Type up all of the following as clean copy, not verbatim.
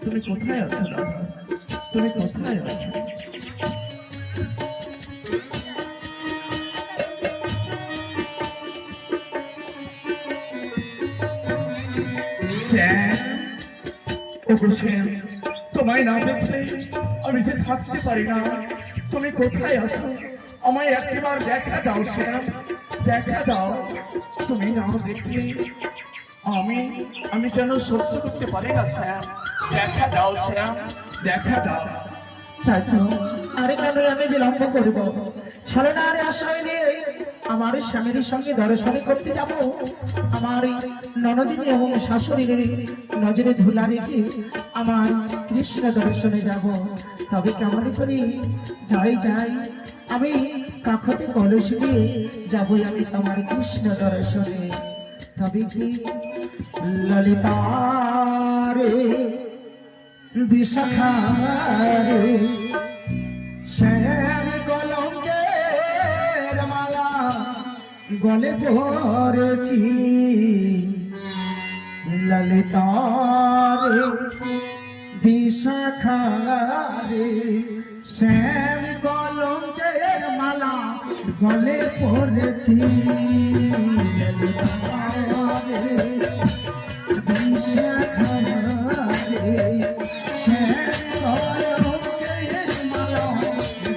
তুমি কোথায় আছো রাধা? তুমি কোথায় আছো? তোমায় না দেখলে আমি যে থাকতে পারি না। তুমি কোথায় আছো? আমায় একবার দেখা দাও শ্যাম, দেখা দাও। তুমি না দেখলে আমি যেন সহ্য করতে পারি না শ্যাম। দেখা দাও শ্যাম, দেখা দাও। আরে কেন আমি বিলম্ব করব? ছলনার আশ্রয় নিয়ে আমার স্বামীর সঙ্গে দর্শনে করতে যাব। আমার ননদিনী এবং শাশুড়ির নজরে ধুলা রেখে আমার কৃষ্ণ দর্শনে যাব। তবে কেমন করি যাই যাই, আমি কাকতে কলস দিয়ে যাবই আমি তোমার কৃষ্ণ দর্শনে। তবে কি ললিতারে বিশাখারে শ্যাম কলঙ্কের মালা গলে পড়েছি। ললিতারে বিশাখারে শ্যাম কলঙ্কের মালা গলে পড়েছি। ললিতারে বিশাখারে শ্যাম কলঙ্কের মালা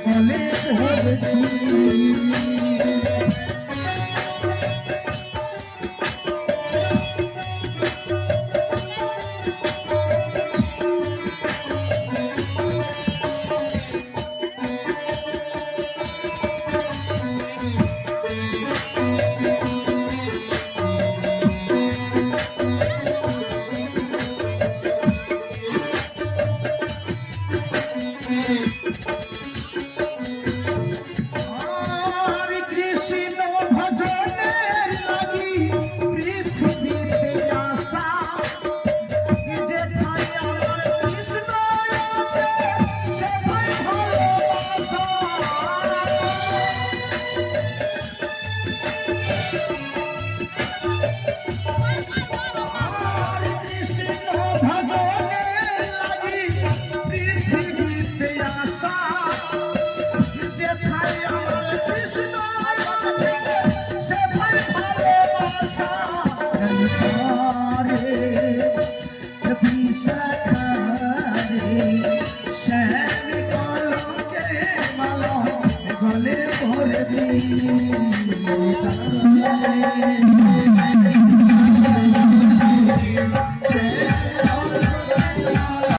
গলে পড়েছি। Yeah.